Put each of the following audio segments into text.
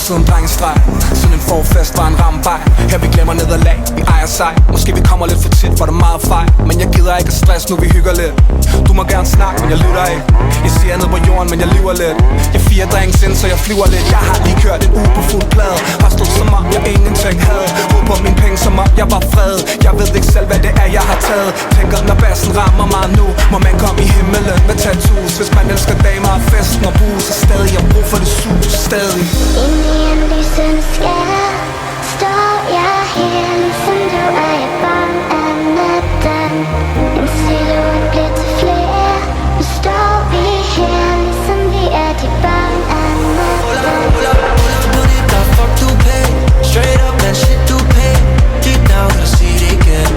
siden drengestreg. Sådan en forfest var en rammebej. Her vi glemmer nederlag, vi ejer sig. Måske vi kommer lidt for tit, for det er meget fejl. Men jeg gider ikke at stress, nu vi hygger lidt. Du må gerne snakke, men jeg lytter ikke. Jeg siger ned på jorden, men jeg lyver lidt. Jeg 4 drinks ind, så jeg flyver lidt. Jeg har lige kørt en uge på fuld plade. Har stået som om jeg ingenting havde. Hoved på mine penge, som om jeg var fred. Jeg ved ikke selv, hvad det er, jeg har taget. Tænker, når bassen rammer mig nu, må man komme i himmelen med tattoos. Hvis man elsker damer og festen og bus, så stadig jeg brug for det sus, stadig. Inde i en lysende skær står jeg her, ligesom du er et barn af natten. En silhuet bliver til flere. Nu står vi her, ligesom vi er de barn af natten. Hold up, bonita, fuck du pay. Straight up, man, shit du pay. Deep down, kan du sige det igen?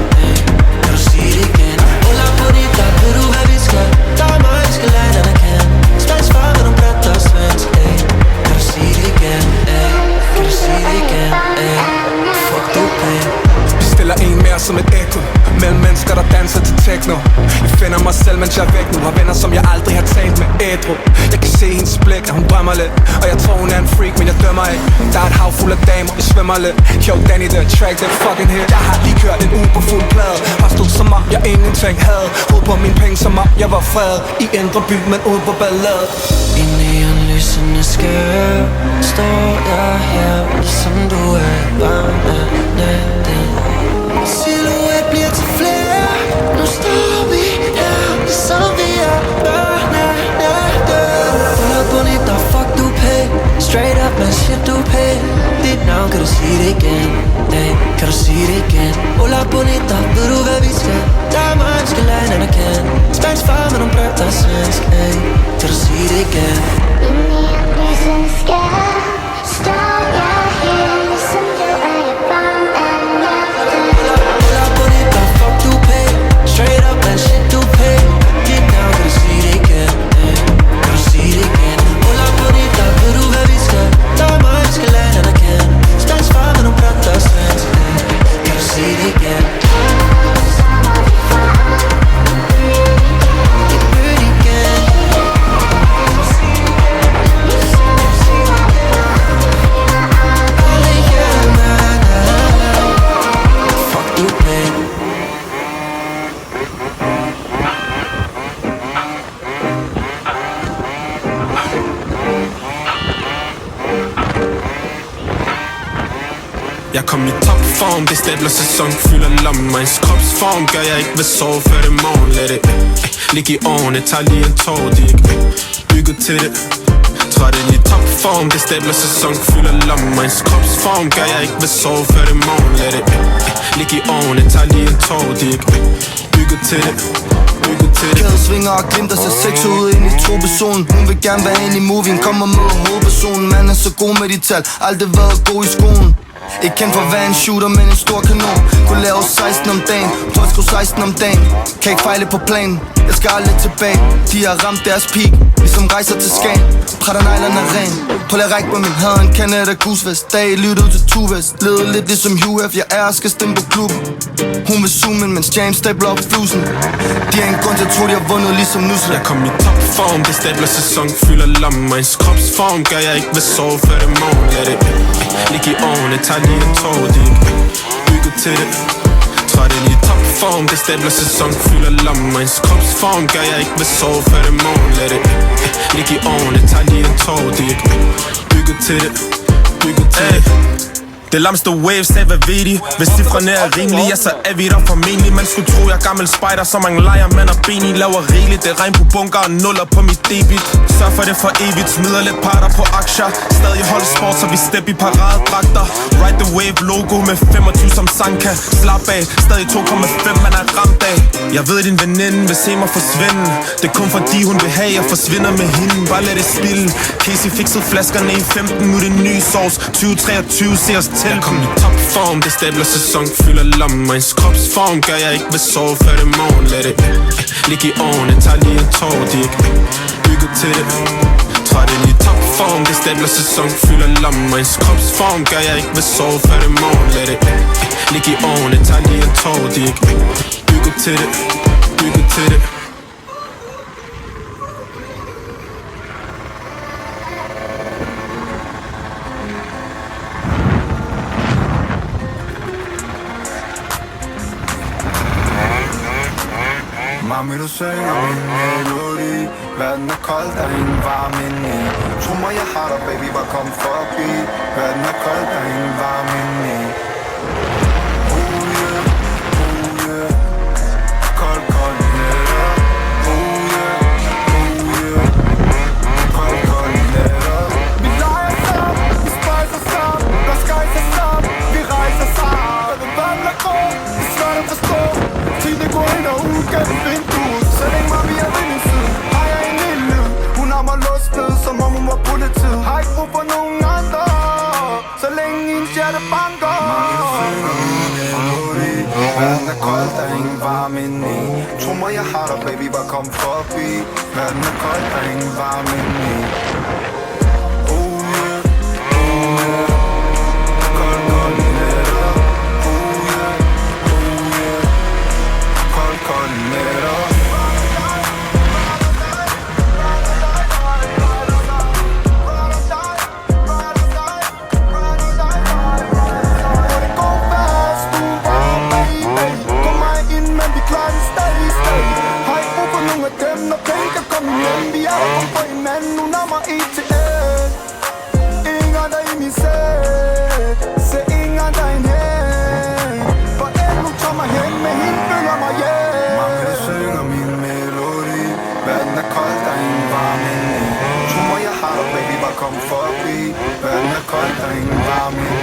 Kan du sige det igen? Hold up, bonita, ved du hvad vi skal? Der er mig, vi skal lade den erkende. Spansk far med nogle blatter og svensk, kan du sige det igen? Kan du sige det igen? Fuck du pay. Vi stiller en mere som et ekko mellem mennesker, der danser til techno. Jeg finder mig selv, mens jeg er væk nu. Har venner, som jeg aldrig har talt med ædru. Jeg kan se hendes blik, at hun drømmer lidt. Og jeg tror, hun er en freak, men jeg dømmer ikke. Der er et hav fuld af damer, jeg svømmer lidt. Yo, Danny, the track, det fucking hit. Jeg har lige kørt en uge på fuld plade. Har stået som om, jeg ingenting havde. Hoved på mine penge, som om jeg var fred. I indre by, men ude på ballade. I neonlysende skær står jeg her, ligesom du er et barn af natten. Silhuet bliver til flere. Nu står vi her, ligesom vi er børn af natten. Hold up, bonita, fuck du pay. Straight up, man, shit du pay. Dit navn, kan du sige det igen? Kan du sige det igen? Hold up, bonita, ved du hvad vi skal? Der er mig, vi skal lade en anerkende. Spansk far med nogle brød, der er svensk. Kan du sige det igen? Inde i en lysende skær står jeg her, ligesom du er et barn af natten. Hold up, bonita, fuck du pay. Straight up, man, shit du pay. Deep down, kan du sige det igen? Kan du sige det igen? Hold up, bonita, ved du hvad vi skal? Der er mig, vi skal lade den erkende. Spansk far med nogle brød, der er svensk. Kan du sige det igen? Jeg kom i topform, det stabler sæson, fylder lommen. Og ens kropsform gør jeg ikke ved sove før det morgen. Lad det ligge i årene, tager lige en tår, de er ikke bygget til det. Træt i topform, det stabler sæson, fylder lommen. Og ens kropsform gør jeg ikke ved sove før det morgen. Lad det ligge i årene, tager lige en tår, de er ikke bygget til det. Kæde svinger og glimter sig sex ud ind i tropezonen. Hun vil gerne være inde i movien, kommer med hovedpersonen. Man er så god med de tal, aldrig været god i skolen. Ikke kendt for at være en shooter, men en stor kanon. Kunne lave 16 om dagen, prøv at skrive 16 om dagen. Kan ikke fejle på planen, jeg skal aldrig tilbage. De har ramt deres peak, ligesom rejser til Skagen. Prætter neglerne ren, prøv at række på min havde en Canada Goosevest. Dag lyttede til Tuvest, levede lidt ligesom UF. Jeg er og skal stemme på klubben. Hun vil zoome ind, mens James stabler op flusen. De har en grund til at tro, de har vundet ligesom Nusle. Jeg kom i topform, det stabler sæson, fylder lommen. Og ens kropsform gør jeg ikke ved sove før det morgen. Lad det ligge i årene, tager lige en tår, de er ikke bygget til det. Træt i topform, det stabler sæson, fylder lommen. Og ens kropsform gør jeg ikke ved sove før det morgen. Lad det ligge i årene, tager lige en tår, de er ikke bygget til det. Bygget til det. Det lamste waves, sagde hvad ved de? Hvis cifrene er rimelige, ja så er vi der formentlig. Man skulle tro jeg er gammel spider, så mange lejer man og ben i. Laver rigeligt, det regn på bunker og nuller på mit debit. Sørg for det for evigt, smider lidt parter på aktier. Stadig hold sport, så vi step i paradedragter. Ride the wave logo med 25 som Sanka. Slap af, stadig 2,5 man er ramt af. Jeg ved din veninde vil se mig forsvinde. Det er kun fordi hun vil have, jeg forsvinder med hende. Bare lad det spille. Casey fixede flaskerne i 15, nu det nye sauce. 2023, se os til. Jeg kom i topform, det stabler sæson, fylder lommen. Og ens kropsform gør jeg ikke ved sove før det morgen. Lad det ligge i årene, tager lige en tår, de er ikke bygget til det. Træt i topform, det stabler sæson, fylder lommen. Og ens kropsform gør jeg ikke ved sove før det morgen. Lad det ligge i årene, tager lige en tår, de er ikke bygget til det. Bygget til det. Mami, du synger min melodi. Verden er kold, der er ingen varme inde i. Tro mig, jeg har dig, baby, bare kom forbi. Verden er kold, der er ingen varme inde i. Oh yeah, oh yeah. Kold, kold nætter. Oh yeah, oh yeah. Kold, kold nætter. Vi leger sammen, vi spejser sammen. Der skejser sammen, vi rejser sammen. Det vandler går, det er svært at forstå. Tiden går ind og ud gennem vinduet. Så længe mig vi er ved min side, har jeg en lille lyd. Hun har mig låst, som om hun var bulletid. Har ikke brug for nogen andre, så længe hendes hjerte banker. Mami, du synger min melodi. Verden er kold, der er ingen varme inde i. Tro mig, jeg har dig, baby, bare kom forbi. Verden er kold, der er ingen varme inde i. Oh yeah, oh yeah. Kold, kold nætter. Oh yeah, oh yeah. Kold, kold nætter. Vi er der kun for hinanden, nu nærmer I til end. Ingen der i min sæt, se ingen der en hen. For end hun tager mig hen, med hende følger mig hjem. Mami, du synger min melodi. Verden er kold, der er ingen varme inde i. Tro mig, jeg har dig, baby, bare kom forbi. Verden er kold, der er ingen varme inde i.